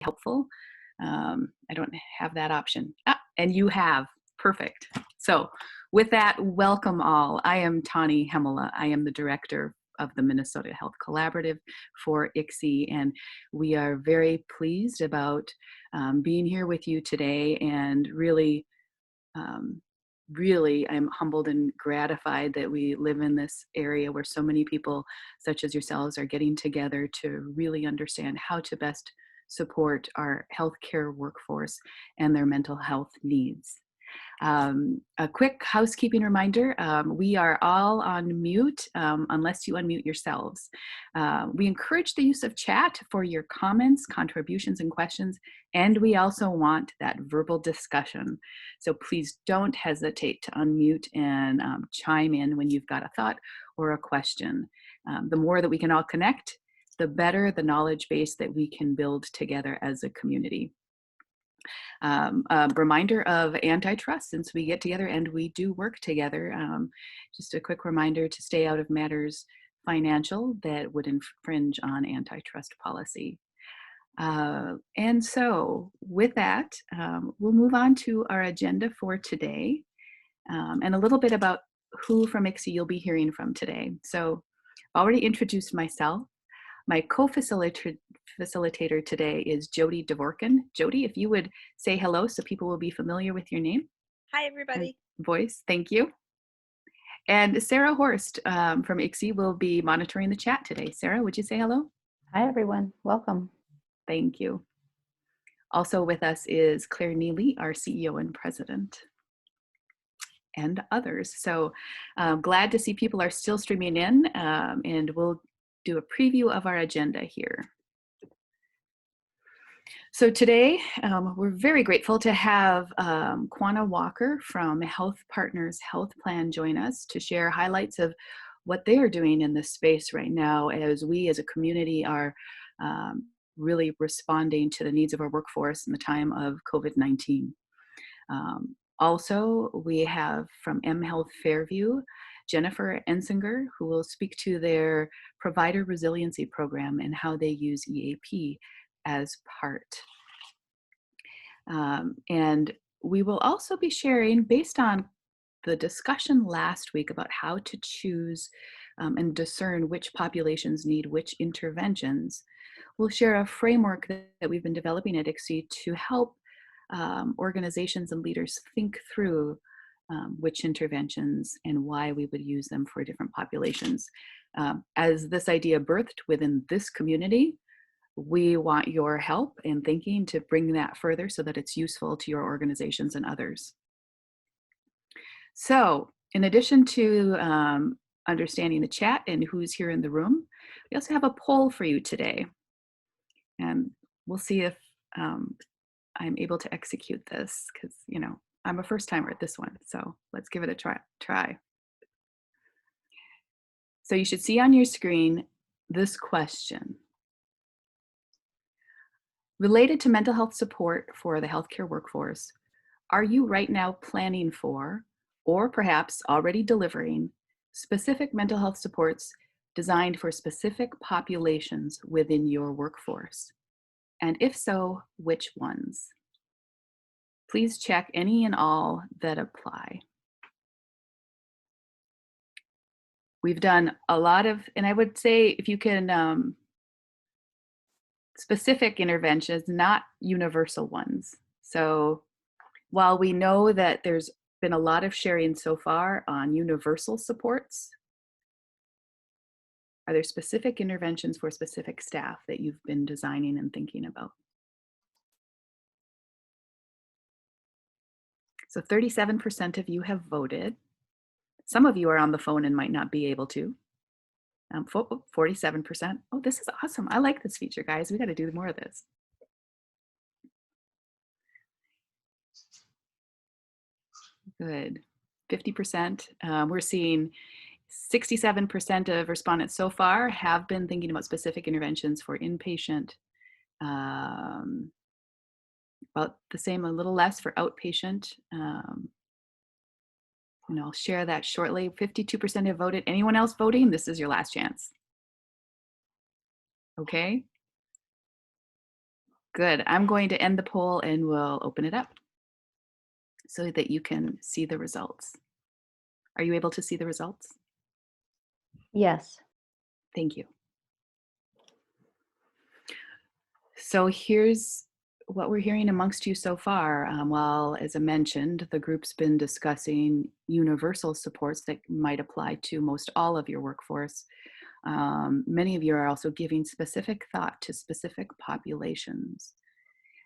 helpful. I don't have that option. And you have. Perfect. So with that, welcome all. I am Tani Hemela. I am the director of the Minnesota Health Collaborative for ICSE, and we are very pleased about being here with you today, and really I'm humbled and gratified that we live in this area where so many people such as yourselves are getting together to really understand how to best support our healthcare workforce and their mental health needs. A quick housekeeping reminder, we are all on mute unless you unmute yourselves. We encourage the use of chat for your comments, contributions, and questions, and we also want that verbal discussion. So please don't hesitate to unmute and chime in when you've got a thought or a question. The more that we can all connect, the better the knowledge base that we can build together as a community. A reminder of antitrust, since we get together and we do work together. Just a quick reminder to stay out of matters financial that would infringe on antitrust policy. And so with that, we'll move on to our agenda for today, and a little bit about who from ICSE you'll be hearing from today. So I've already introduced myself. My co-facilitator today is Jody Dvorkin. Jody, if you would say hello so people will be familiar with your name. Hi, everybody. Voice, thank you. And Sarah Horst from ICSE will be monitoring the chat today. Sarah, would you say hello? Hi, everyone. Welcome. Thank you. Also with us is Claire Neely, our CEO and president, and others. So glad to see people are still streaming in, and we'll do a preview of our agenda here. So today, we're very grateful to have Quanah Walker from HealthPartners Health Plan join us to share highlights of what they are doing in this space right now as we as a community are really responding to the needs of our workforce in the time of COVID-19. Also, we have from MHealth-Fairview, Jennifer Ensinger, who will speak to their provider resiliency program and how they use EAP as part. And we will also be sharing, based on the discussion last week about how to choose and discern which populations need which interventions, we'll share a framework that we've been developing at ICSE to help organizations and leaders think through which interventions and why we would use them for different populations. As this idea birthed within this community, we want your help in thinking to bring that further so that it's useful to your organizations and others. So in addition to understanding the chat and who's here in the room, we also have a poll for you today. And we'll see if I'm able to execute this, because, you know, I'm a first timer at this one, so let's give it a try. So you should see on your screen this question. Related to mental health support for the healthcare workforce, are you right now planning for, or perhaps already delivering, specific mental health supports designed for specific populations within your workforce? And if so, which ones? Please check any and all that apply. We've done a lot of, and I would say if you can, specific interventions, not universal ones. So while we know that there's been a lot of sharing so far on universal supports, are there specific interventions for specific staff that you've been designing and thinking about? So 37% of you have voted. Some of you are on the phone and might not be able to. 47%. Oh, this is awesome. I like this feature, guys. We got to do more of this. Good. 50%. We're seeing 67% of respondents so far have been thinking about specific interventions for inpatient. About the same, a little less for outpatient. And I'll share that shortly. 52% have voted. Anyone else voting? This is your last chance. Okay. Good. I'm going to end the poll and we'll open it up so that you can see the results. Are you able to see the results? Yes. Thank you. So here's what we're hearing amongst you so far. Well, as I mentioned, the group's been discussing universal supports that might apply to most all of your workforce. Many of you are also giving specific thought to specific populations.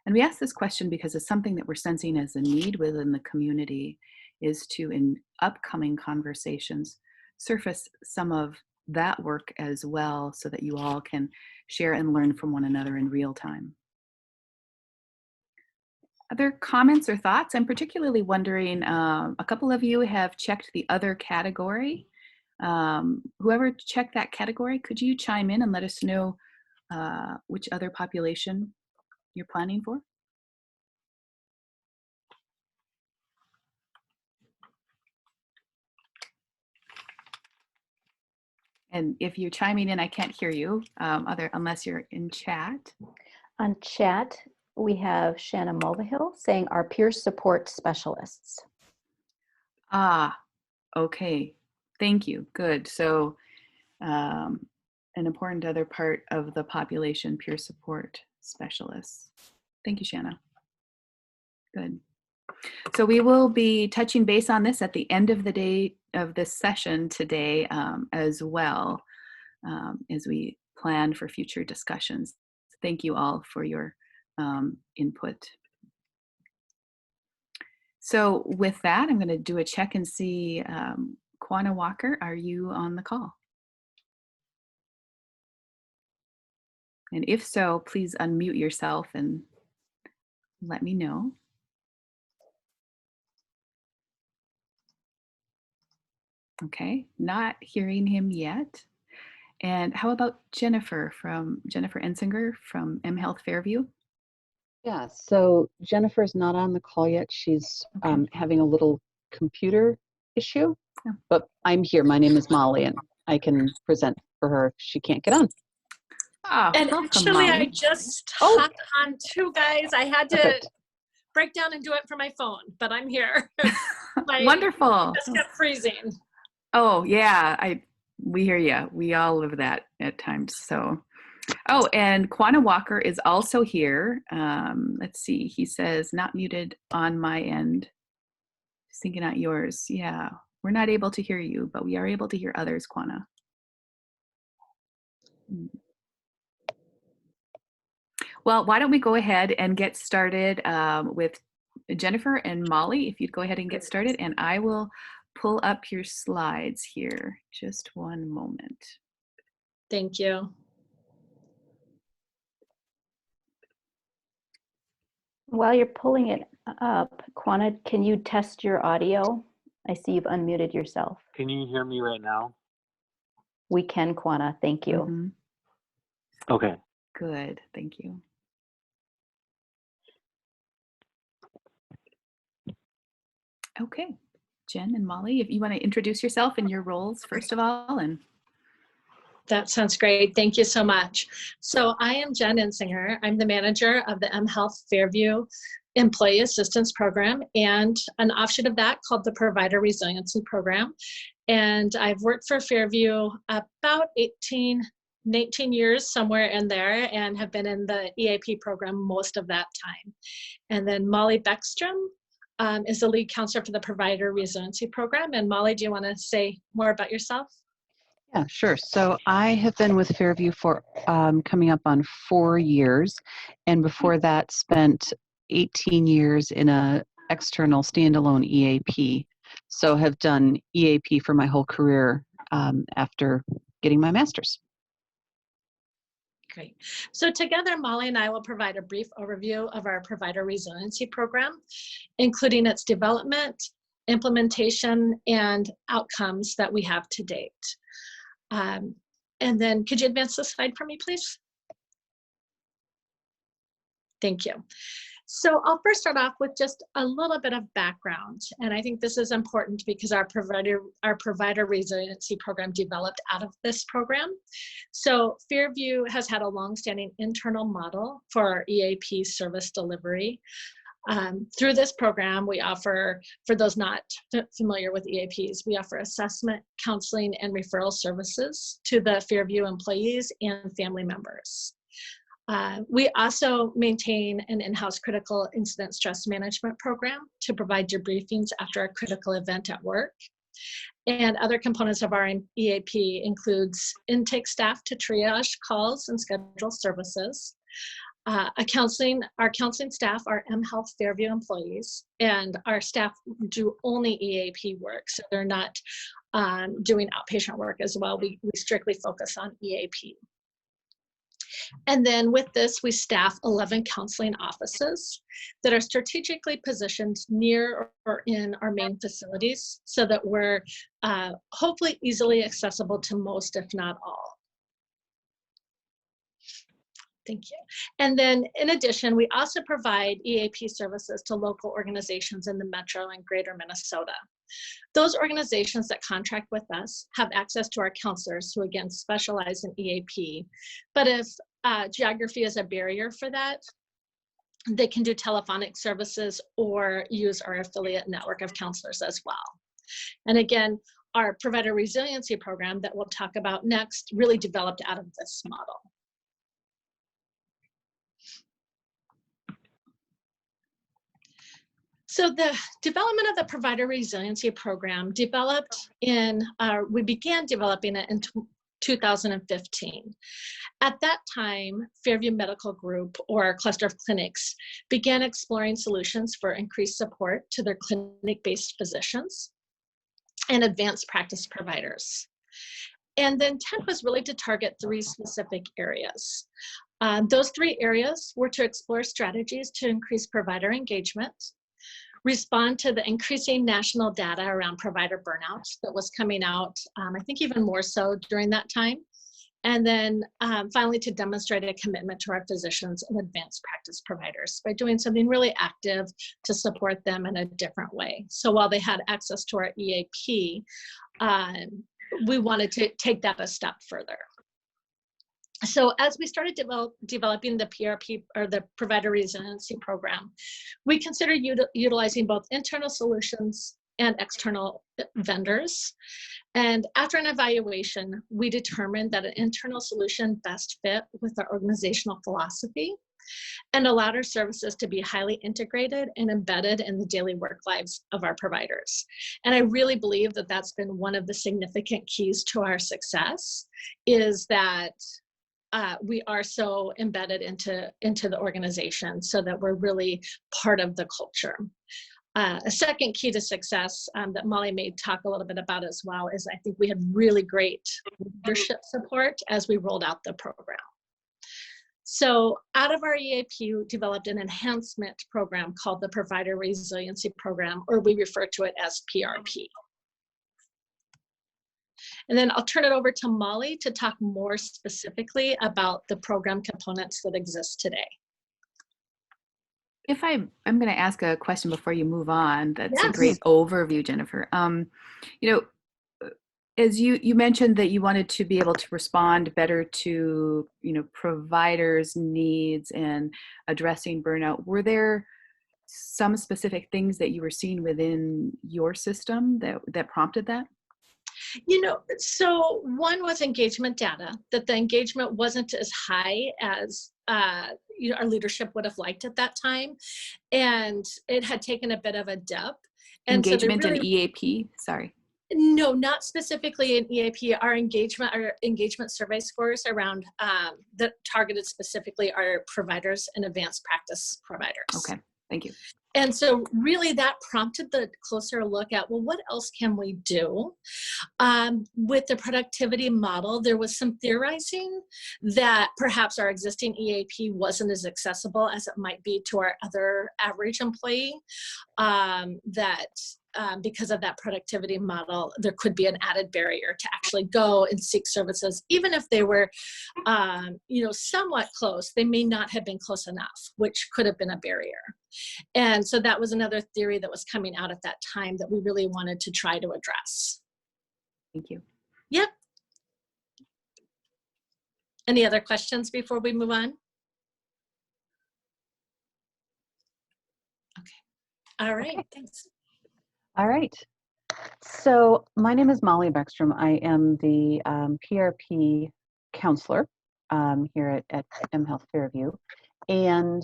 And we ask this question because it's something that we're sensing as a need within the community is to, in upcoming conversations, surface some of that work as well so that you all can share and learn from one another in real time. Other comments or thoughts? I'm particularly wondering, a couple of you have checked the other category. Whoever checked that category, could you chime in and let us know which other population you're planning for? And if you're chiming in, I can't hear you unless you're in chat. On chat, we have Shanna Mulvihill saying our peer support specialists. Ah, okay. Thank you. Good. So an important other part of the population, peer support specialists. Thank you, Shanna. Good. So we will be touching base on this at the end of the day of this session today as well as we plan for future discussions. Thank you all for your input. So with that, I'm going to do a check and see, Kwana Walker, are you on the call? And if so, please unmute yourself and let me know. Okay, not hearing him yet. And how about Jennifer Ensinger from MHealth-Fairview? Yeah, so Jennifer's not on the call yet. She's Okay. having a little computer issue, Oh. but I'm here. My name is Molly, and I can present for her if she can't get on. And Welcome, actually, I Molly. just Oh. hopped on too, guys. I had to Perfect. break down and do it from my phone, but I'm here. Wonderful. Just kept freezing. Oh yeah, we hear you. We all live that at times. So, oh, and Kwana Walker is also here. Let's see. He says not muted on my end. Just thinking out yours. Yeah, we're not able to hear you, but we are able to hear others. Kwana. Well, why don't we go ahead and get started with Jennifer and Molly, if you'd go ahead and get started, and I will pull up your slides here. Just one moment. Thank you. While you're pulling it up, Kwana, can you test your audio? I see you've unmuted yourself. Can you hear me right now? We can, Kwana. Thank you. Mm-hmm. Okay. Good. Thank you. Okay. Jen and Molly, if you want to introduce yourself and your roles first of all. And That sounds great. Thank you so much. So I am Jen Ensinger. I'm the manager of the MHealth-Fairview Employee Assistance Program and an offshoot of that called the Provider Resiliency Program. And I've worked for Fairview about 18 years, somewhere in there, and have been in the EAP program most of that time. And then Molly Beckstrom is the lead counselor for the Provider Resiliency Program. And Molly, do you want to say more about yourself? Yeah, sure. So I have been with Fairview for coming up on 4 years, and before that spent 18 years in a external standalone EAP. So have done EAP for my whole career after getting my master's. Great. So together, Molly and I will provide a brief overview of our Provider Resiliency Program, including its development, implementation, and outcomes that we have to date. And then could you advance the slide for me, please? Thank you. So I'll first start off with just a little bit of background. And I think this is important because our provider resiliency program developed out of this program. So Fairview has had a longstanding internal model for our EAP service delivery. Through this program, we offer, for those not familiar with EAPs, we offer assessment, counseling, and referral services to the Fairview employees and family members. We also maintain an in-house critical incident stress management program to provide debriefings after a critical event at work. And other components of our EAP includes intake staff to triage calls and schedule services. Our counseling staff are MHealth-Fairview employees, and our staff do only EAP work, so they're not doing outpatient work as well. We strictly focus on EAP. And then with this, we staff 11 counseling offices that are strategically positioned near or in our main facilities so that we're hopefully easily accessible to most, if not all. Thank you. And then in addition, we also provide EAP services to local organizations in the Metro and Greater Minnesota. Those organizations that contract with us have access to our counselors who again specialize in EAP. But if geography is a barrier for that, they can do telephonic services or use our affiliate network of counselors as well. And again, our provider resiliency program that we'll talk about next really developed out of this model. So the development of the provider resiliency program we began developing it in 2015. At that time, Fairview Medical Group, or our cluster of clinics, began exploring solutions for increased support to their clinic-based physicians and advanced practice providers. And the intent was really to target 3 specific areas. Those 3 areas were to explore strategies to increase provider engagement, respond to the increasing national data around provider burnout that was coming out, I think even more so during that time. And then finally, to demonstrate a commitment to our physicians and advanced practice providers by doing something really active to support them in a different way. So while they had access to our EAP, we wanted to take that a step further. So as we started developing the PRP, or the Provider Resiliency Program, we considered utilizing both internal solutions and external vendors. And after an evaluation, we determined that an internal solution best fit with our organizational philosophy and allowed our services to be highly integrated and embedded in the daily work lives of our providers. And I really believe that that's been one of the significant keys to our success, is that we are so embedded into the organization so that we're really part of the culture. A second key to success that Molly may talk a little bit about as well is I think we had really great leadership support as we rolled out the program. So out of our EAP, we developed an enhancement program called the Provider Resiliency Program, or we refer to it as PRP. And then I'll turn it over to Molly to talk more specifically about the program components that exist today. If I'm going to ask a question before you move on. That's Yes. a great overview, Jennifer. You know, as you mentioned that you wanted to be able to respond better to, providers' needs and addressing burnout. Were there some specific things that you were seeing within your system that prompted that? So one was engagement data, that the engagement wasn't as high as our leadership would have liked at that time. And it had taken a bit of a dip. And Engagement so in EAP, sorry. No, not specifically in EAP. Our engagement survey scores around that targeted specifically our providers and advanced practice providers. Okay, thank you. And so really that prompted the closer look at, well, what else can we do? With the productivity model, there was some theorizing that perhaps our existing EAP wasn't as accessible as it might be to our other average employee, because of that productivity model, there could be an added barrier to actually go and seek services, even if they were, somewhat close. They may not have been close enough, which could have been a barrier. And so that was another theory that was coming out at that time that we really wanted to try to address. Thank you. Yep. Any other questions before we move on? Okay. All right. Okay. Thanks. All right. So my name is Molly Beckstrom. I am the PRP counselor here at MHealth-Fairview. And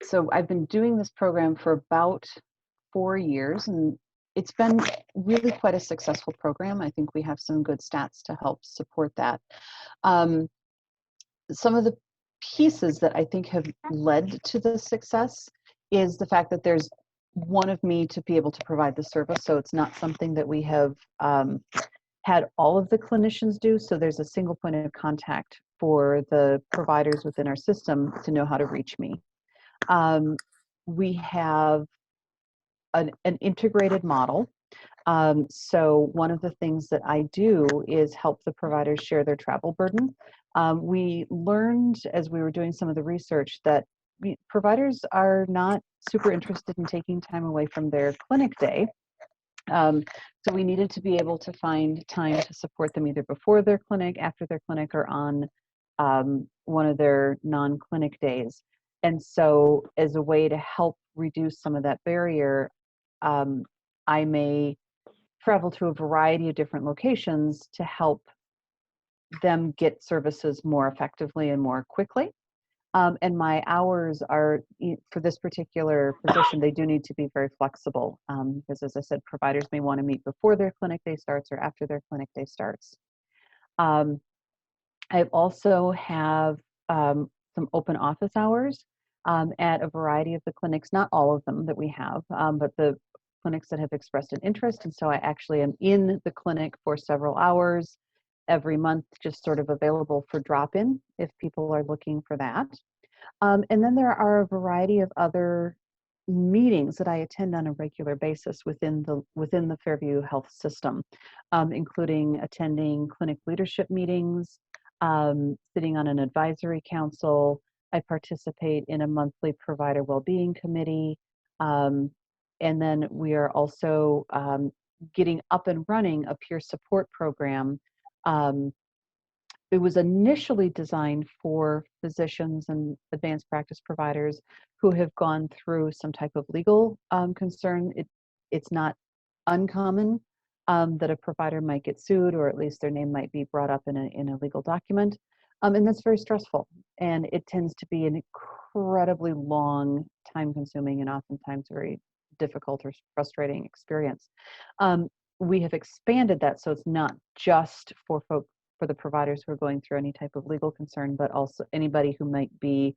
so I've been doing this program for about 4 years, and it's been really quite a successful program. I think we have some good stats to help support that. Some of the pieces that I think have led to the success is the fact that there's one of me to be able to provide the service. So it's not something that we have had all of the clinicians do. So there's a single point of contact for the providers within our system to know how to reach me. We have an integrated model. So one of the things that I do is help the providers share their travel burden. We learned as we were doing some of the research that providers are not super interested in taking time away from their clinic day. So we needed to be able to find time to support them either before their clinic, after their clinic, or on one of their non-clinic days. And so as a way to help reduce some of that barrier, I may travel to a variety of different locations to help them get services more effectively and more quickly. And my hours are, for this particular position, they do need to be very flexible because, as I said, providers may want to meet before their clinic day starts or after their clinic day starts. I also have some open office hours at a variety of the clinics, not all of them that we have, but the clinics that have expressed an interest. And so I actually am in the clinic for several hours every month, just sort of available for drop-in if people are looking for that. And then there are a variety of other meetings that I attend on a regular basis within the Fairview Health system, including attending clinic leadership meetings, sitting on an advisory council. I participate in a monthly provider well-being committee. And then we are also getting up and running a peer support program. It was initially designed for physicians and advanced practice providers who have gone through some type of legal concern. It's not uncommon that a provider might get sued, or at least their name might be brought up in a legal document. And that's very stressful. And it tends to be an incredibly long, time-consuming, and oftentimes very difficult or frustrating experience. We have expanded that so it's not just for the providers who are going through any type of legal concern, but also anybody who might be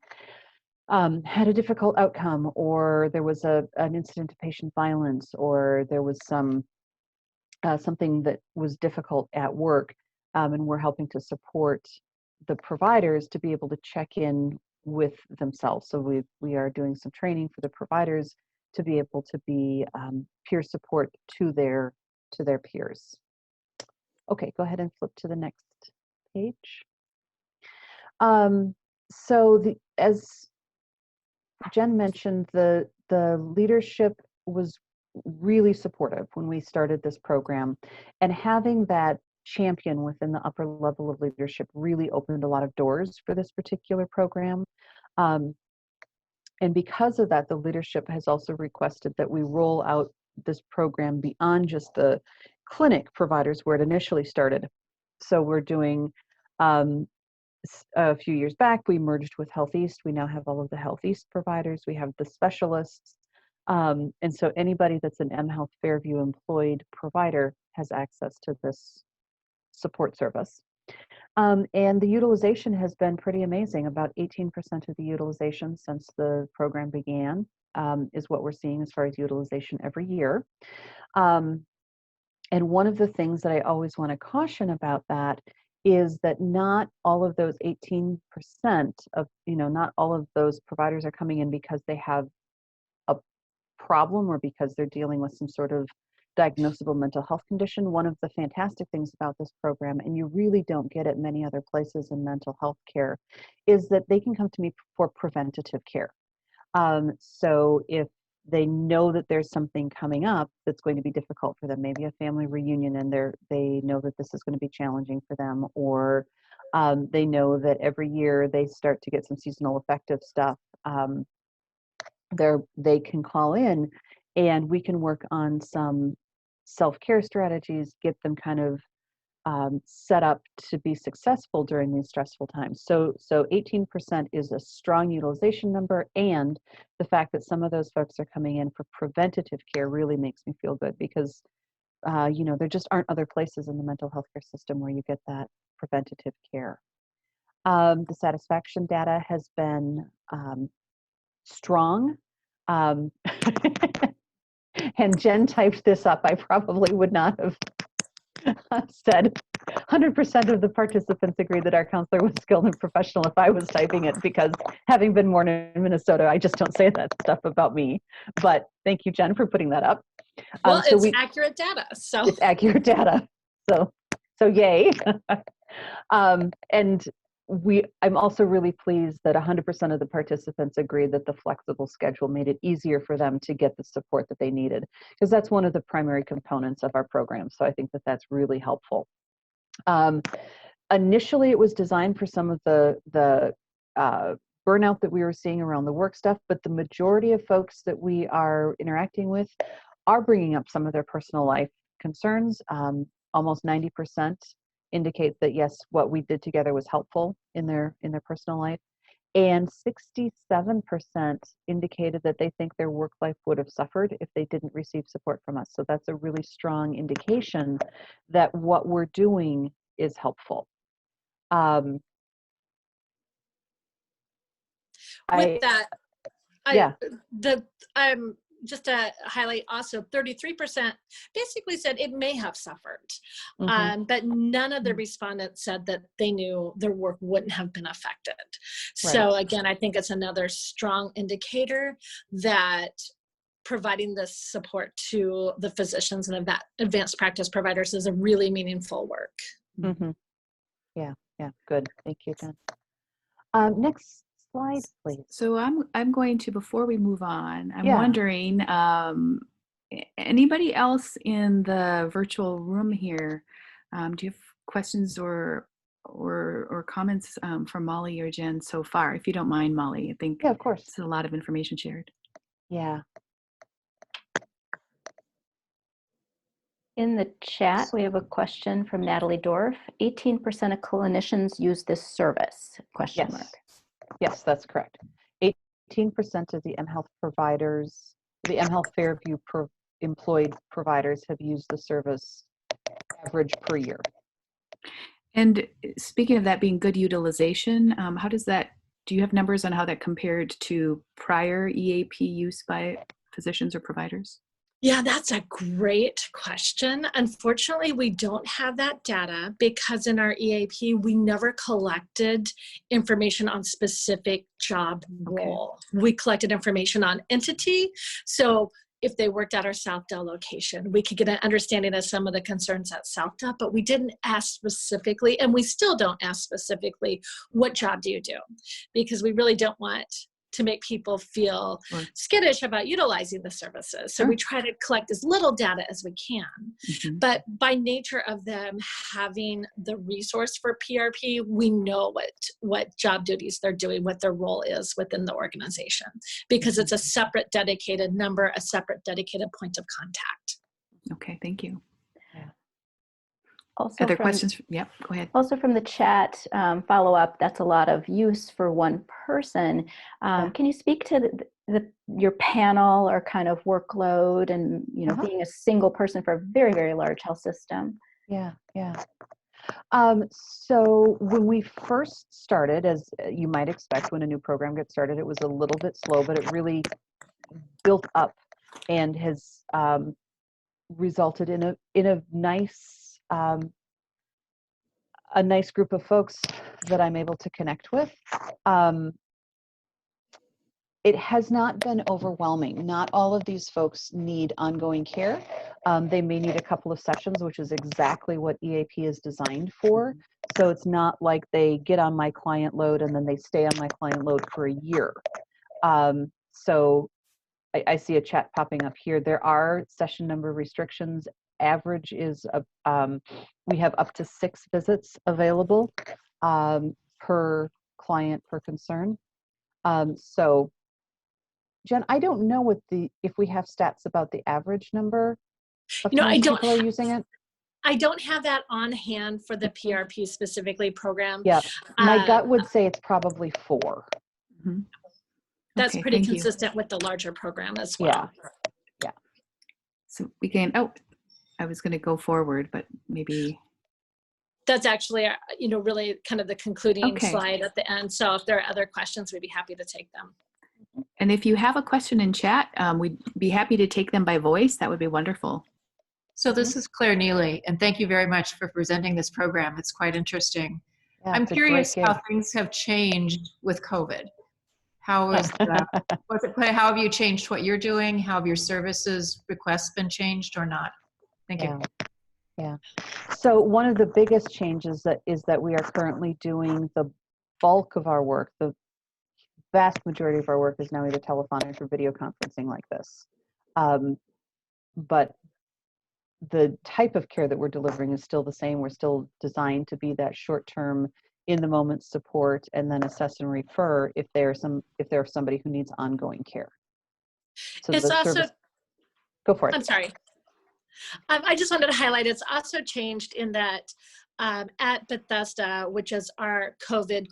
had a difficult outcome, or there was an incident of patient violence, or there was something that was difficult at work, and we're helping to support the providers to be able to check in with themselves. So we are doing some training for the providers to be able to be peer support to their peers. Okay, go ahead and flip to the next page. So as Jen mentioned, the leadership was really supportive when we started this program, and having that champion within the upper level of leadership really opened a lot of doors for this particular program. And because of that, the leadership has also requested that we roll out this program beyond just the clinic providers where it initially started. So we're doing, a few years back, we merged with Health East. We now have all of the Health East providers. We have the specialists. And so anybody that's an MHealth-Fairview employed provider has access to this support service. And the utilization has been pretty amazing, about 18% of the utilization since the program began. is what we're seeing as far as utilization every year. And one of the things that I always want to caution about that is that not all of those 18% of, not all of those providers are coming in because they have a problem or because they're dealing with some sort of diagnosable mental health condition. One of the fantastic things about this program, and you really don't get it many other places in mental health care, is that they can come to me for preventative care. So if they know that there's something coming up that's going to be difficult for them, maybe a family reunion, and they know that this is going to be challenging for them, or they know that every year they start to get some seasonal affective stuff, they can call in and we can work on some self-care strategies, get them kind of set up to be successful during these stressful times. So 18% is a strong utilization number, and the fact that some of those folks are coming in for preventative care really makes me feel good, because there just aren't other places in the mental health care system where you get that preventative care. The satisfaction data has been strong. And Jen typed this up. I probably would not have said 100% of the participants agree that our counselor was skilled and professional if I was typing it, because having been born in Minnesota, I just don't say that stuff about me. But thank you, Jen, for putting that up. Well, it's accurate data. So it's accurate data. So yay. And I'm also really pleased that 100% of the participants agreed that the flexible schedule made it easier for them to get the support that they needed, because that's one of the primary components of our program. So I think that that's really helpful. Initially, it was designed for some of the burnout that we were seeing around the work stuff, but the majority of folks that we are interacting with are bringing up some of their personal life concerns. Almost 90% indicate that yes, what we did together was helpful in their personal life, and 67% indicated that they think their work life would have suffered if they didn't receive support from us. So that's a really strong indication that what we're doing is helpful. Just to highlight also, 33% basically said it may have suffered, but none of the respondents said that they knew their work wouldn't have been affected. Right. So again, I think it's another strong indicator that providing this support to the physicians and that advanced practice providers is a really meaningful work. Mm-hmm. Yeah, good. Thank you, Jen. Next slide, please. So I'm going to, before we move on, I'm wondering, anybody else in the virtual room here, do you have questions or comments from Molly or Jen so far? If you don't mind, Molly, I think of course. It's a lot of information shared. Yeah. In the chat, we have a question from Natalie Dorff. 18% of clinicians use this service, question mark. Yes, that's correct. 18% of the MHealth providers, the MHealth-Fairview employed providers have used the service average per year. And speaking of that being good utilization, do you have numbers on how that compared to prior EAP use by physicians or providers? Yeah, that's a great question. Unfortunately, we don't have that data because in our EAP, we never collected information on specific job role. Okay. We collected information on entity. So if they worked at our Southdale location, we could get an understanding of some of the concerns at Southdale, but we didn't ask specifically, and we still don't ask specifically, what job do you do? Because we really don't want to make people feel skittish about utilizing the services. So we try to collect as little data as we can. But by nature of them having the resource for PRP, we know what job duties they're doing, what their role is within the organization, because it's a separate dedicated number, a separate dedicated point of contact. Okay, thank you. Also Other questions? Yep, go ahead. Also from the chat, follow up, that's a lot of use for one person. Can you speak to your panel or kind of workload and, being a single person for a very, very large health system? Yeah. So when we first started, as you might expect when a new program gets started, it was a little bit slow, but it really built up and has resulted in a nice group of folks that I'm able to connect with. It has not been overwhelming. Not all of these folks need ongoing care. They may need a couple of sessions, which is exactly what EAP is designed for. So it's not like they get on my client load and then they stay on my client load for a year. So I see a chat popping up here. There are session number restrictions. Average is, we have up to 6 visits available per client per concern. So Jen, I don't know if we have stats about the average number of times people are using it. I don't have that on hand for the PRP specifically program. Yeah, my gut would say it's probably 4. Mm-hmm. That's Okay, pretty consistent with the larger program as well. Yeah. So we can, I was going to go forward, but maybe. That's actually, really kind of the concluding slide at the end. So if there are other questions, we'd be happy to take them. And if you have a question in chat, we'd be happy to take them by voice. That would be wonderful. So this is Claire Neely, and thank you very much for presenting this program. It's quite interesting. Yeah, I'm curious how things have changed with COVID. How have you changed what you're doing? How have your services requests been changed or not? Thank you. Yeah. So one of the biggest changes is that we are currently doing the bulk of our work. The vast majority of our work is now either telephonic or video conferencing like this. But the type of care that we're delivering is still the same. We're still designed to be that short-term, in-the-moment support, and then assess and refer if there's somebody who needs ongoing care. So it's also, go for it. I'm sorry. I just wanted to highlight it's also changed in that at Bethesda, which is our COVID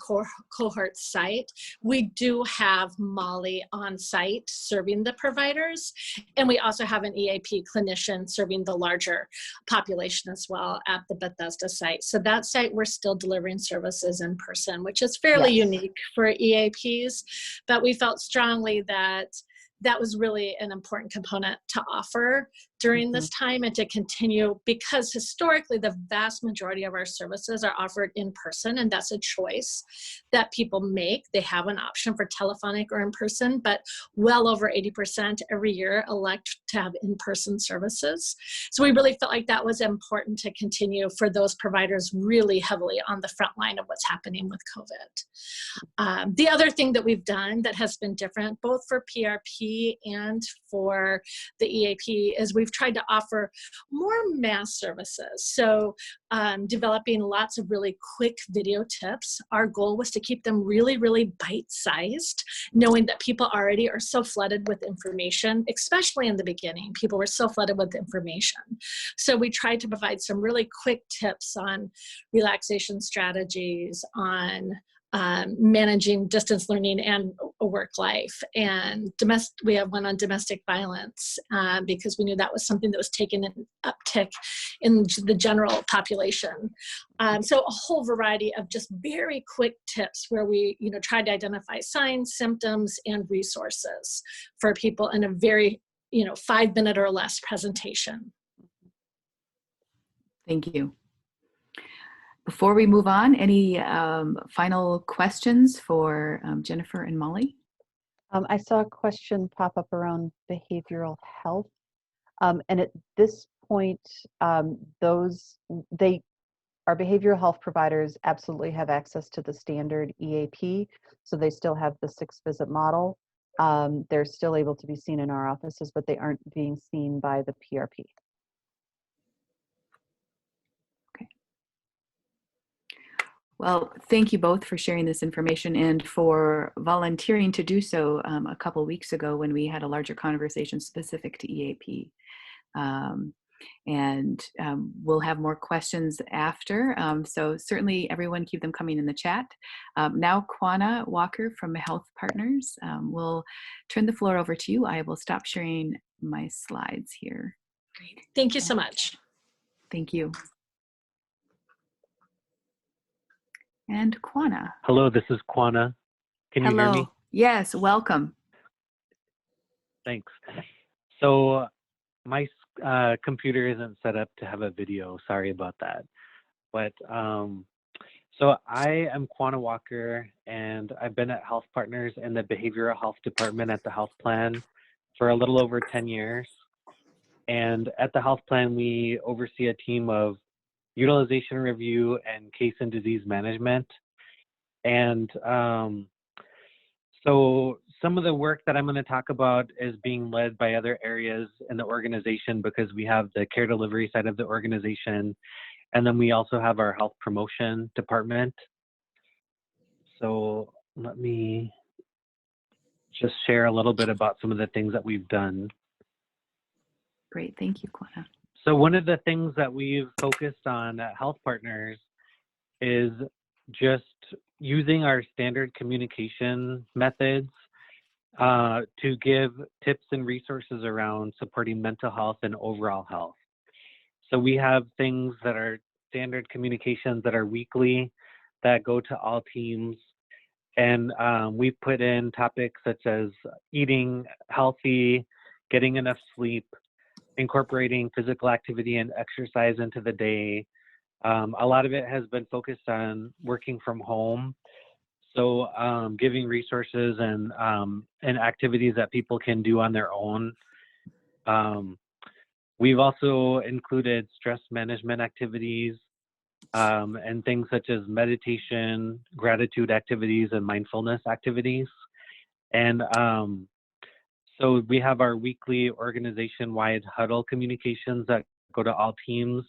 cohort site, we do have Molly on site serving the providers. And we also have an EAP clinician serving the larger population as well at the Bethesda site. So that site, we're still delivering services in person, which is fairly unique for EAPs. But we felt strongly that that was really an important component to offer during this time and to continue, because historically the vast majority of our services are offered in person, and that's a choice that people make. They have an option for telephonic or in person, but well over 80% every year elect to have in-person services. So we really felt like that was important to continue for those providers really heavily on the front line of what's happening with COVID. The other thing that we've done that has been different, both for PRP and for the EAP, is we've tried to offer more mass services. So developing lots of really quick video tips. Our goal was to keep them really, really bite-sized, knowing that people already are so flooded with information, especially in the beginning. People were so flooded with information. So we tried to provide some really quick tips on relaxation strategies, on managing distance learning and a work life, and we have one on domestic violence because we knew that was something that was taking an uptick in the general population. So a whole variety of just very quick tips where we tried to identify signs, symptoms, and resources for people in a very 5-minute or less presentation. Thank you. Before we move on, any final questions for Jennifer and Molly? I saw a question pop up around behavioral health. And at this point, our behavioral health providers absolutely have access to the standard EAP. So they still have the 6-visit model. They're still able to be seen in our offices, but they aren't being seen by the PRP. Well, thank you both for sharing this information and for volunteering to do so a couple weeks ago when we had a larger conversation specific to EAP. We'll have more questions after. So certainly everyone keep them coming in the chat. Now, Kwana Walker from HealthPartners, we'll turn the floor over to you. I will stop sharing my slides here. Great. Thank you so much. Thank you. And Kwana. Hello, this is Kwana. Can you hear me? Yes, welcome. Thanks. So my computer isn't set up to have a video. Sorry about that. But so I am Quanah Walker, and I've been at HealthPartners in the behavioral health department at the health plan for a little over 10 years. And at the health plan, we oversee a team of utilization review and case and disease management. And so some of the work that I'm going to talk about is being led by other areas in the organization, because we have the care delivery side of the organization, and then we also have our health promotion department. So let me just share a little bit about some of the things that we've done. Great, thank you, Quanah. So one of the things that we've focused on at HealthPartners is just using our standard communication methods to give tips and resources around supporting mental health and overall health. So we have things that are standard communications that are weekly, that go to all teams. And we put in topics such as eating healthy, getting enough sleep, incorporating physical activity and exercise into the day. A lot of it has been focused on working from home. So giving resources and activities that people can do on their own. We've also included stress management activities and things such as meditation, gratitude activities, and mindfulness activities. And so we have our weekly organization-wide huddle communications that go to all teams,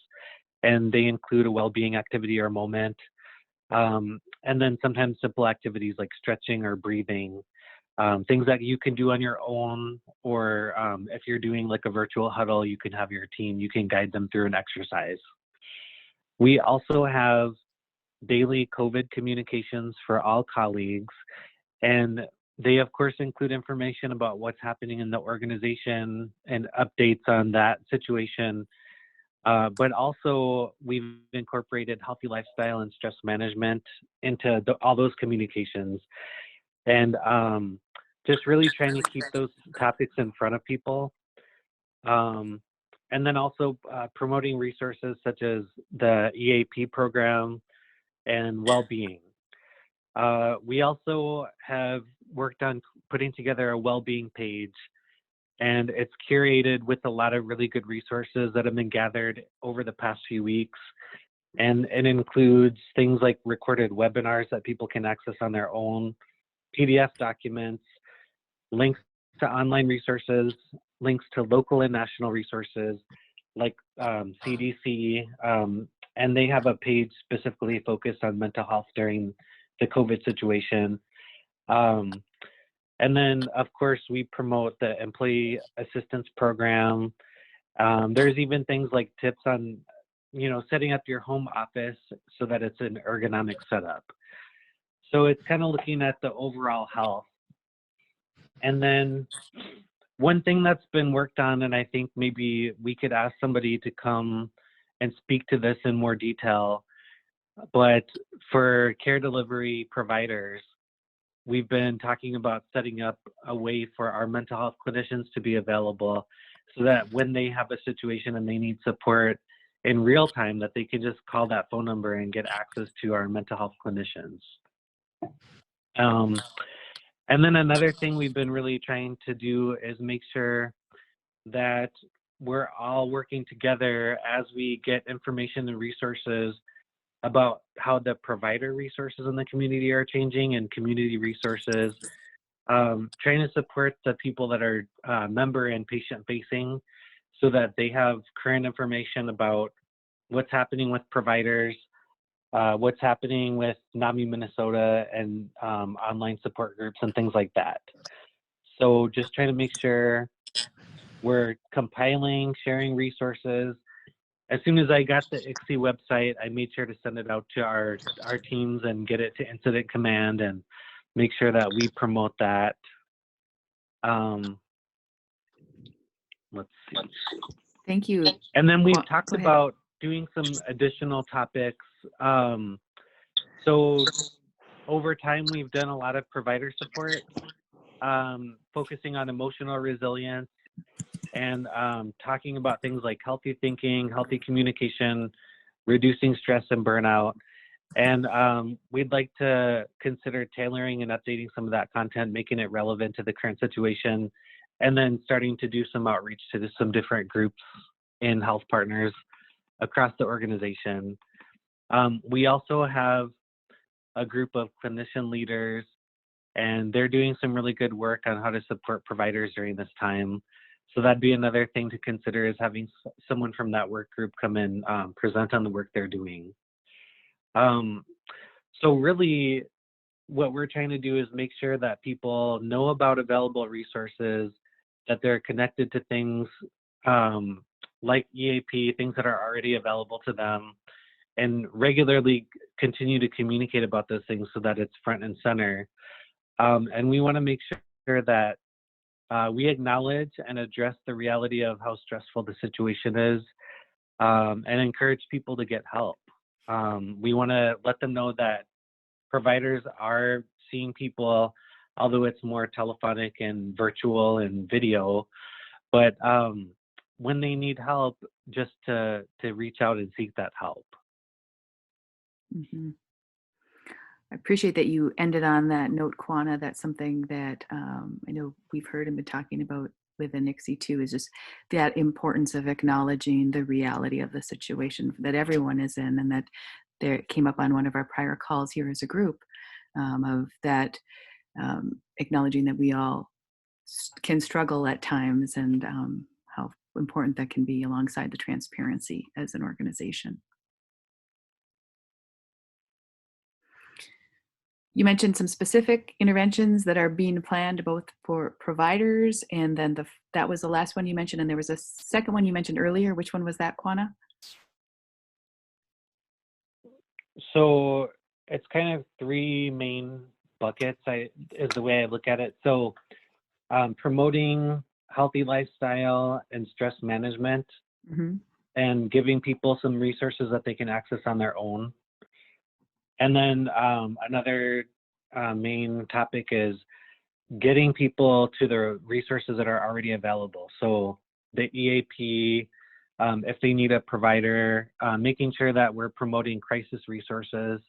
and they include a well-being activity or moment. And then sometimes simple activities like stretching or breathing, things that you can do on your own, or if you're doing like a virtual huddle, you can have your team, you can guide them through an exercise. We also have daily COVID communications for all colleagues, and they of course include information about what's happening in the organization and updates on that situation. But also we've incorporated healthy lifestyle and stress management into all those communications, and just really trying to keep those topics in front of people. And then also promoting resources such as the EAP program and well-being. We also have worked on putting together a well-being page, and it's curated with a lot of really good resources that have been gathered over the past few weeks. And it includes things like recorded webinars that people can access on their own, PDF documents, links to online resources, links to local and national resources like CDC, and they have a page specifically focused on mental health during the COVID situation. And then, of course, we promote the employee assistance program. There's even things like tips on, setting up your home office so that it's an ergonomic setup. So it's kind of looking at the overall health. And then one thing that's been worked on, and I think maybe we could ask somebody to come and speak to this in more detail, but for care delivery providers, we've been talking about setting up a way for our mental health clinicians to be available so that when they have a situation and they need support in real time, that they can just call that phone number and get access to our mental health clinicians. And then another thing we've been really trying to do is make sure that we're all working together as we get information and resources about how the provider resources in the community are changing and community resources, trying to support the people that are member and patient facing so that they have current information about what's happening with providers, what's happening with NAMI Minnesota and online support groups and things like that. So just trying to make sure we're compiling, sharing resources. As soon as I got the ICSI website, I made sure to send it out to our teams and get it to Incident Command and make sure that we promote that. Let's see. Thank you. And then we've talked about doing some additional topics. So over time, we've done a lot of provider support. focusing on emotional resilience and talking about things like healthy thinking, healthy communication, reducing stress and burnout. And we'd like to consider tailoring and updating some of that content, making it relevant to the current situation, and then starting to do some outreach to some different groups in HealthPartners across the organization. We also have a group of clinician leaders, and they're doing some really good work on how to support providers during this time. So that'd be another thing to consider, is having someone from that work group come in, present on the work they're doing. So really what we're trying to do is make sure that people know about available resources, that they're connected to things like EAP, things that are already available to them, and regularly continue to communicate about those things so that it's front and center. And we want to make sure that we acknowledge and address the reality of how stressful the situation is, and encourage people to get help. We want to let them know that providers are seeing people, although it's more telephonic and virtual and video, but when they need help, just to reach out and seek that help. Mm-hmm. I appreciate that you ended on that note, Kwana. That's something that I know we've heard and been talking about with the NICSI too, is just that importance of acknowledging the reality of the situation that everyone is in, and that there came up on one of our prior calls here as a group, of that acknowledging that we all can struggle at times, and how important that can be alongside the transparency as an organization. You mentioned some specific interventions that are being planned both for providers, and then that was the last one you mentioned, and there was a second one you mentioned earlier. Which one was that, Kwana? So it's kind of three main buckets, is the way I look at it. So promoting healthy lifestyle and stress management, Mm-hmm. and giving people some resources that they can access on their own. And then another main topic is getting people to the resources that are already available. So the EAP, if they need a provider, making sure that we're promoting crisis resources,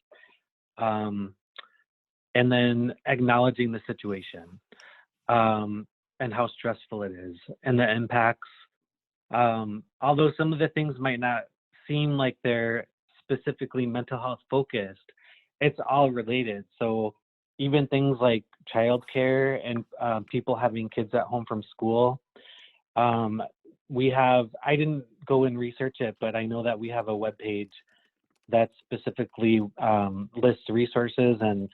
and then acknowledging the situation, and how stressful it is and the impacts. Although some of the things might not seem like they're specifically mental health focused, it's all related. So even things like childcare and people having kids at home from school, I didn't go and research it, but I know that we have a webpage that specifically lists resources, and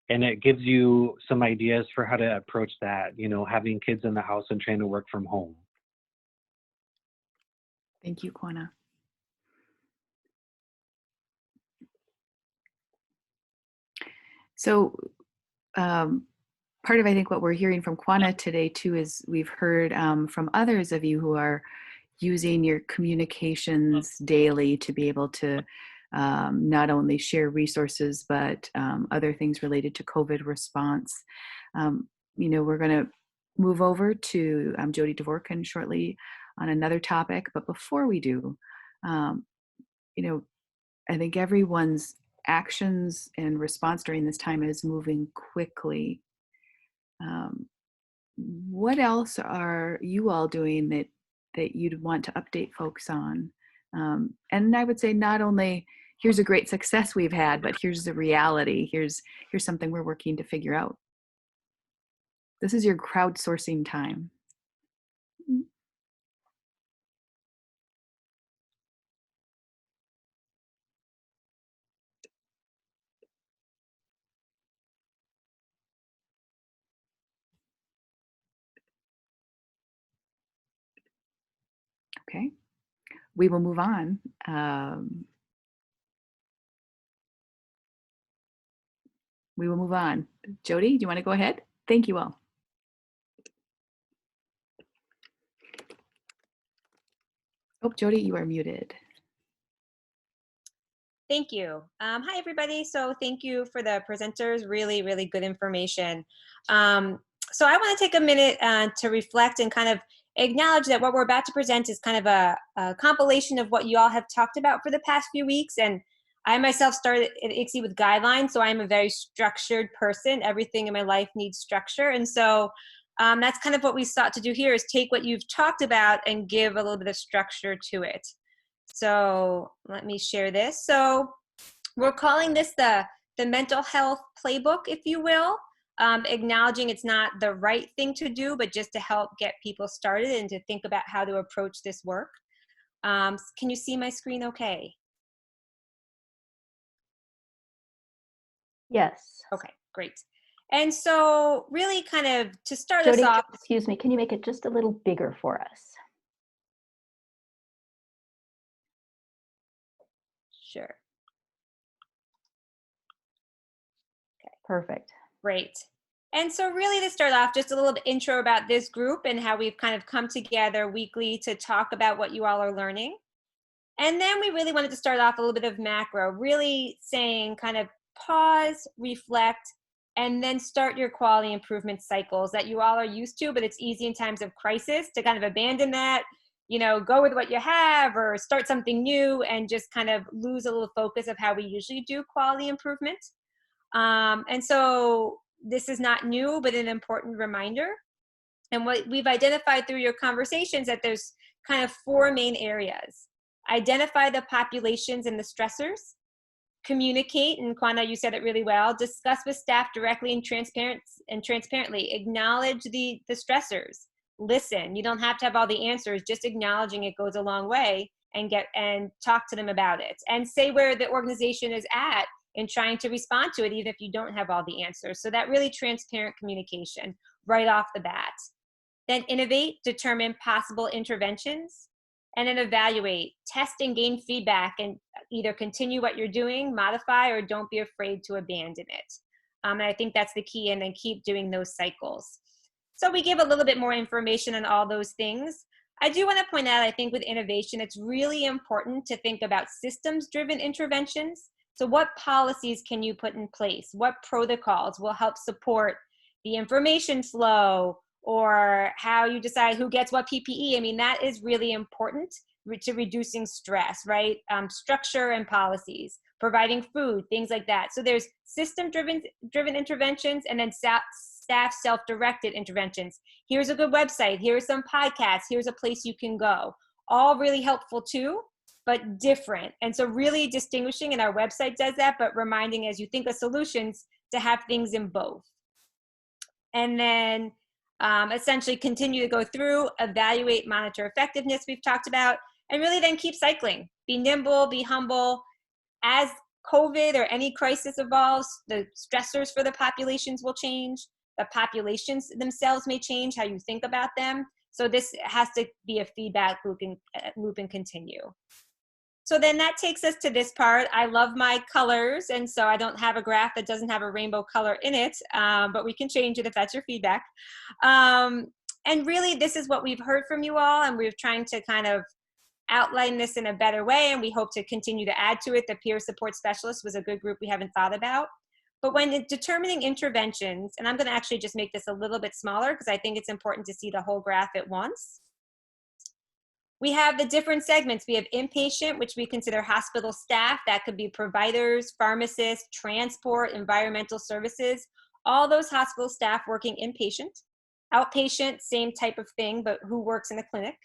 it gives you some ideas for how to approach that, having kids in the house and trying to work from home. Thank you, Kwana. So part of, I think, what we're hearing from Kwana today too is we've heard from others of you who are using your communications daily to be able to not only share resources, but other things related to COVID response. We're going to move over to Jody Dvorkin shortly on another topic, but before we do, I think everyone's actions and response during this time is moving quickly. What else are you all doing that you'd want to update folks on? And I would say not only here's a great success we've had, but here's the reality. Here's something we're working to figure out. This is your crowdsourcing time. Okay, we will move on. We will move on. Jody, do you want to go ahead? Thank you all. Oh, Jody, you are muted. Thank you. Hi, everybody. So thank you for the presenters. Really, really good information. So I want to take a minute to reflect and kind of acknowledge that what we're about to present is kind of a compilation of what you all have talked about for the past few weeks. And I myself started at ICSI with guidelines, so I'm a very structured person. Everything in my life needs structure. And so that's kind of what we sought to do here, is take what you've talked about and give a little bit of structure to it. So let me share this. So we're calling this the mental health playbook, if you will. Acknowledging it's not the right thing to do, but just to help get people started and to think about how to approach this work. Can you see my screen okay? Yes. Okay, great. And so really kind of to start Jody, us off. excuse me, can you make it just a little bigger for us? Sure. Okay, perfect. Great. And so really to start off, just a little bit intro about this group and how we've kind of come together weekly to talk about what you all are learning. And then we really wanted to start off a little bit of macro, really saying kind of pause, reflect, and then start your quality improvement cycles that you all are used to, but it's easy in times of crisis to kind of abandon that, you know, go with what you have or start something new and just kind of lose a little focus of how we usually do quality improvement. And so this is not new, but an important reminder. And what we've identified through your conversations that there's kind of 4 main areas. Identify the populations and the stressors, communicate, and Kwana, you said it really well, discuss with staff directly and transparently, acknowledge the stressors, listen. You don't have to have all the answers, just acknowledging it goes a long way, and talk to them about it, and say where the organization is at in trying to respond to it, even if you don't have all the answers. So that really transparent communication right off the bat. Then innovate, determine possible interventions, and then evaluate, test and gain feedback, and either continue what you're doing, modify, or don't be afraid to abandon it. And I think that's the key, and then keep doing those cycles. So we give a little bit more information on all those things. I do want to point out, I think with innovation, it's really important to think about systems-driven interventions. So what policies can you put in place? What protocols will help support the information flow, or how you decide who gets what PPE? I mean, that is really important to reducing stress, right? Structure and policies, providing food, things like that. So there's system-driven interventions, and then staff self-directed interventions. Here's a good website. Here's some podcasts. Here's a place you can go. All really helpful too, but different. And so really distinguishing, and our website does that, but reminding as you think of solutions to have things in both. And then essentially continue to go through, evaluate, monitor effectiveness we've talked about, and really then keep cycling. Be nimble, be humble. As COVID or any crisis evolves, the stressors for the populations will change. The populations themselves may change, how you think about them. So this has to be a feedback loop and continue. So then that takes us to this part. I love my colors, and so I don't have a graph that doesn't have a rainbow color in it, but we can change it if that's your feedback. And really, this is what we've heard from you all, and we're trying to kind of outline this in a better way, and we hope to continue to add to it. The peer support specialist was a good group we haven't thought about. But when determining interventions, and I'm going to actually just make this a little bit smaller because I think it's important to see the whole graph at once. We have the different segments. We have inpatient, which we consider hospital staff. That could be providers, pharmacists, transport, environmental services, all those hospital staff working inpatient. Outpatient, same type of thing, but who works in the clinic.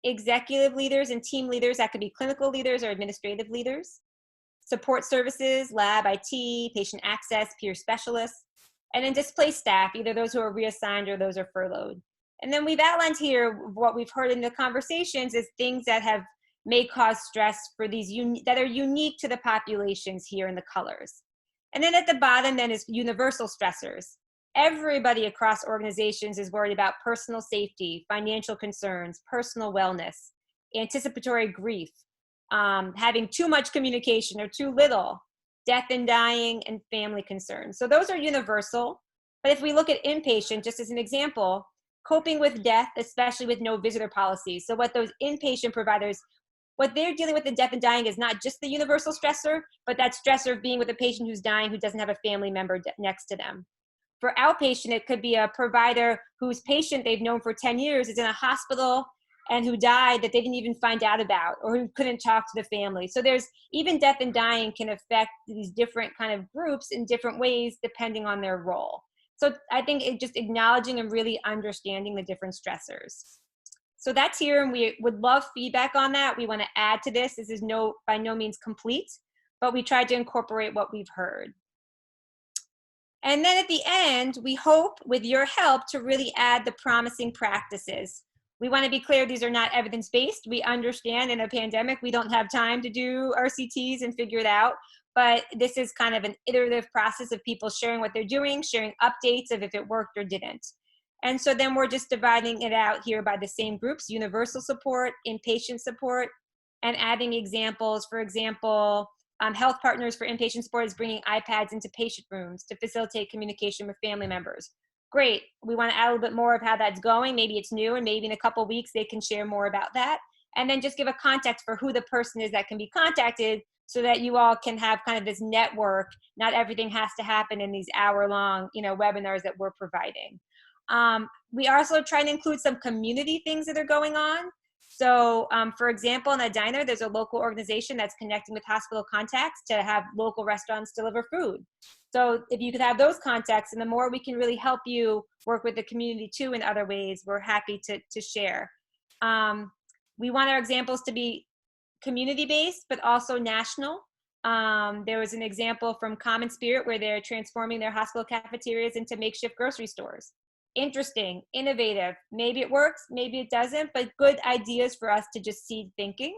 Executive leaders and team leaders, that could be clinical leaders or administrative leaders. Support services, lab, IT, patient access, peer specialists. And then displaced staff, either those who are reassigned or those are furloughed. And then we've outlined here what we've heard in the conversations is things that may cause stress for these that are unique to the populations here in the colors. And then at the bottom then is universal stressors. Everybody across organizations is worried about personal safety, financial concerns, personal wellness, anticipatory grief, having too much communication or too little, death and dying, and family concerns. So those are universal. But if we look at inpatient, just as an example, coping with death, especially with no visitor policies. So what those inpatient providers, what they're dealing with in death and dying is not just the universal stressor, but that stressor of being with a patient who's dying who doesn't have a family member next to them. For outpatient, it could be a provider whose patient they've known for 10 years is in a hospital and who died that they didn't even find out about, or who couldn't talk to the family. So there's even death and dying can affect these different kind of groups in different ways depending on their role. So I think it just acknowledging and really understanding the different stressors. So that's here, and we would love feedback on that. We want to add to this. This is by no means complete, but we tried to incorporate what we've heard. And then at the end, we hope with your help to really add the promising practices. We want to be clear, these are not evidence-based. We understand in a pandemic, we don't have time to do RCTs and figure it out, but this is kind of an iterative process of people sharing what they're doing, sharing updates of if it worked or didn't. And so then we're just dividing it out here by the same groups: universal support, inpatient support, and adding examples. For example, HealthPartners for inpatient support is bringing iPads into patient rooms to facilitate communication with family members. Great. We want to add a little bit more of how that's going. Maybe it's new, and maybe in a couple of weeks they can share more about that. And then just give a context for who the person is that can be contacted, so that you all can have kind of this network. Not everything has to happen in these hour-long, webinars that we're providing. We also try to include some community things that are going on. So for example, in Edina, there's a local organization that's connecting with hospital contacts to have local restaurants deliver food. So if you could have those contacts, and the more we can really help you work with the community too in other ways, we're happy to share. We want our examples to be community-based, but also national. There was an example from Common Spirit where they're transforming their hospital cafeterias into makeshift grocery stores. Interesting, innovative. Maybe it works, maybe it doesn't, but good ideas for us to just seed thinking.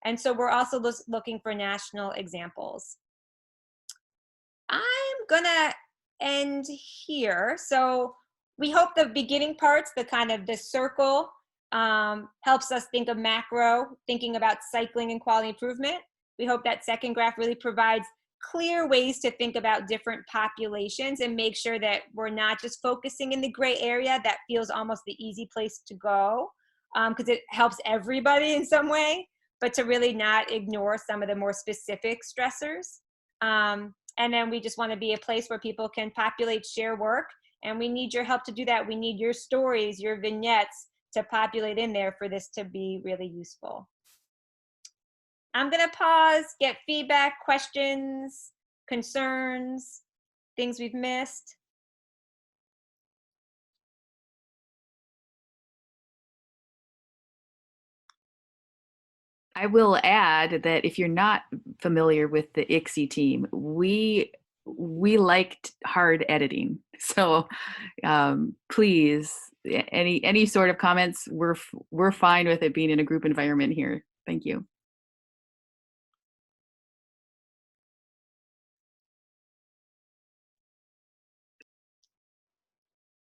And so we're also looking for national examples. I'm gonna end here. So we hope the beginning parts, the kind of the circle, helps us think of macro, thinking about cycling and quality improvement. We hope that second graph really provides clear ways to think about different populations and make sure that we're not just focusing in the gray area that feels almost the easy place to go, because it helps everybody in some way, but to really not ignore some of the more specific stressors. And then we just want to be a place where people can populate, share work, and we need your help to do that. We need your stories, your vignettes to populate in there for this to be really useful. I'm going to pause, get feedback, questions, concerns, things we've missed. I will add that if you're not familiar with the ICSI team, we liked hard editing. So please, any sort of comments, we're fine with it being in a group environment here. Thank you.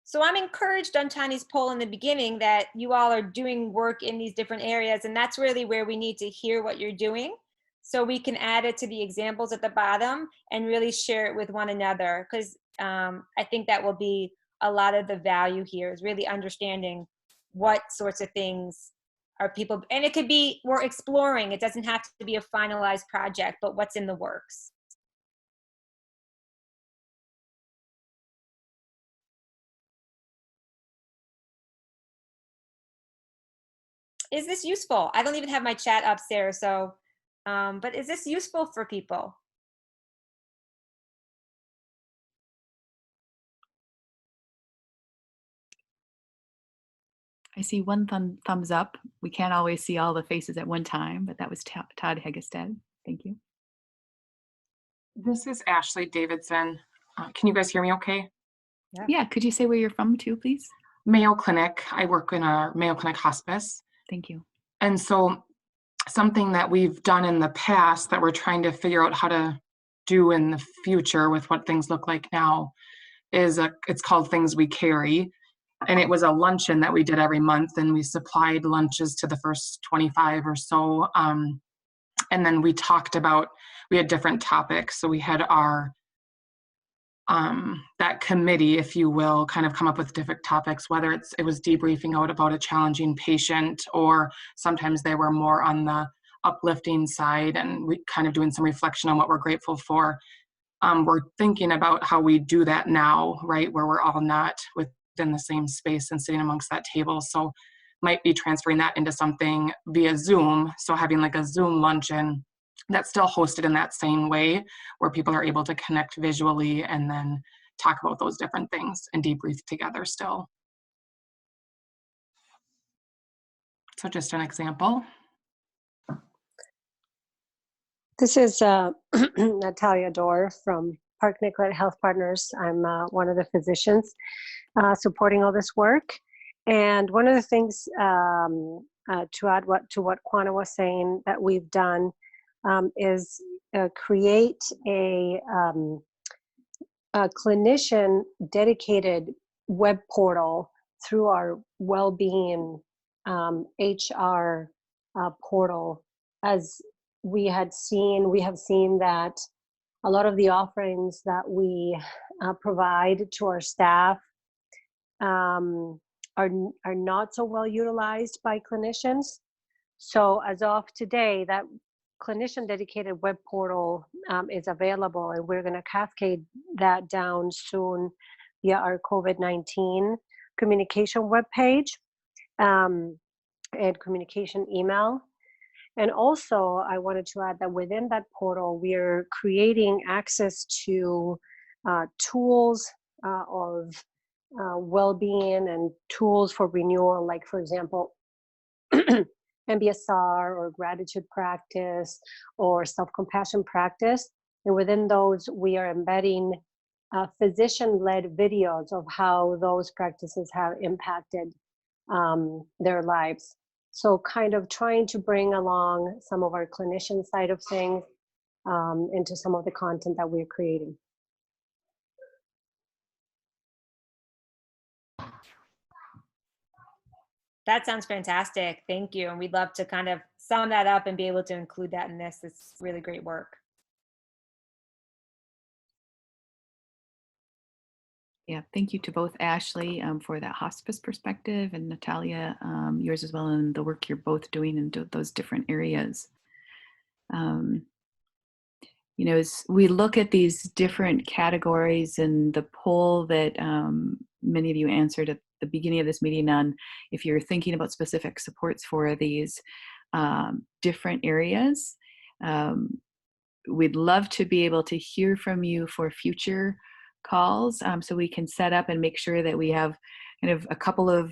So I'm encouraged on Tani's poll in the beginning that you all are doing work in these different areas, and that's really where we need to hear what you're doing, so we can add it to the examples at the bottom and really share it with one another, because I think that will be a lot of the value here, is really understanding what sorts of things are people, and it could be, we're exploring, it doesn't have to be a finalized project, but what's in the works. Is this useful? I don't even have my chat up, Sarah, so, but is this useful for people? I see one thumbs up. We can't always see all the faces at one time, but that was Todd Hegestad. Thank you. This is Ashley Davidson. Can you guys hear me okay? Yeah, could you say where you're from too, please? Mayo Clinic. I work in our Mayo Clinic hospice. Thank you. And so something that we've done in the past that we're trying to figure out how to do in the future with what things look like now is it's called Things We Carry. And it was a luncheon that we did every month, and we supplied lunches to the first 25 or so. And then we talked about, we had different topics. So we had our, that committee, if you will, kind of come up with different topics, whether it was debriefing out about a challenging patient, or sometimes they were more on the uplifting side, and we kind of doing some reflection on what we're grateful for. we're thinking about how we do that now, right, where we're all not within the same space and sitting amongst that table. So might be transferring that into something via Zoom. So having like a Zoom luncheon that's still hosted in that same way, where people are able to connect visually and then talk about those different things and debrief together still. So just an example. This is Natalia Dorr from Park Nicollet HealthPartners. I'm one of the physicians supporting all this work. And one of the things to add to what Kwana was saying that we've done is create a clinician dedicated web portal through our well-being HR portal. As we have seen that a lot of the offerings that we provide to our staff are not so well utilized by clinicians. So as of today, that clinician dedicated web portal is available, and we're going to cascade that down soon via our COVID-19 communication webpage and communication email. And also, I wanted to add that within that portal, we're creating access to tools of well-being and tools for renewal, like, for example, MBSR or gratitude practice or self-compassion practice. And within those, we are embedding physician-led videos of how those practices have impacted their lives. So kind of trying to bring along some of our clinician side of things into some of the content that we're creating. That sounds fantastic. Thank you. And we'd love to kind of sum that up and be able to include that in this. It's really great work. Yeah, thank you to both Ashley for that hospice perspective, and Natalia, yours as well, and the work you're both doing in those different areas. You know, as we look at these different categories and the poll that many of you answered at the beginning of this meeting on if you're thinking about specific supports for these different areas, we'd love to be able to hear from you for future calls so we can set up and make sure that we have kind of a couple of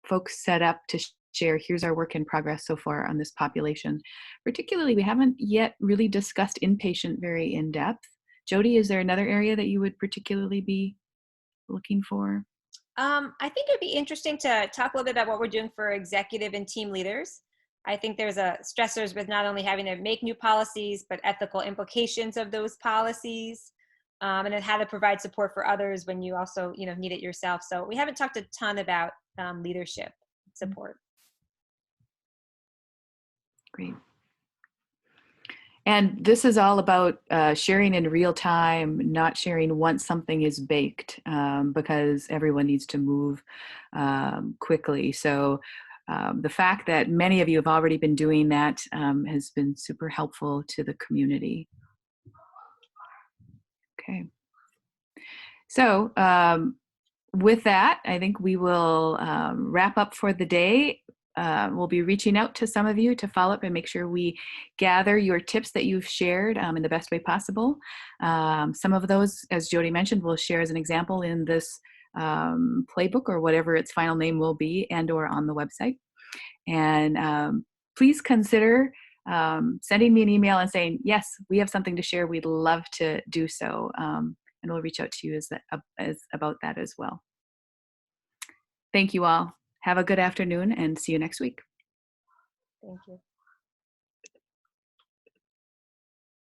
folks set up to share, here's our work in progress so far on this population. Particularly, we haven't yet really discussed inpatient very in depth. Jody, is there another area that you would particularly be looking for? I think it'd be interesting to talk a little bit about what we're doing for executive and team leaders. I think there's stressors with not only having to make new policies, but ethical implications of those policies, and then how to provide support for others when you also, need it yourself. So we haven't talked a ton about leadership support. Great. And this is all about sharing in real time, not sharing once something is baked, because everyone needs to move quickly. So the fact that many of you have already been doing that has been super helpful to the community. Okay. So with that, I think we will wrap up for the day. We'll be reaching out to some of you to follow up and make sure we gather your tips that you've shared in the best way possible. Some of those, as Jody mentioned, we'll share as an example in this playbook or whatever its final name will be, and or on the website. And please consider sending me an email and saying, yes, we have something to share. We'd love to do so. And we'll reach out to you about that as well. Thank you all. Have a good afternoon and see you next week. Thank you.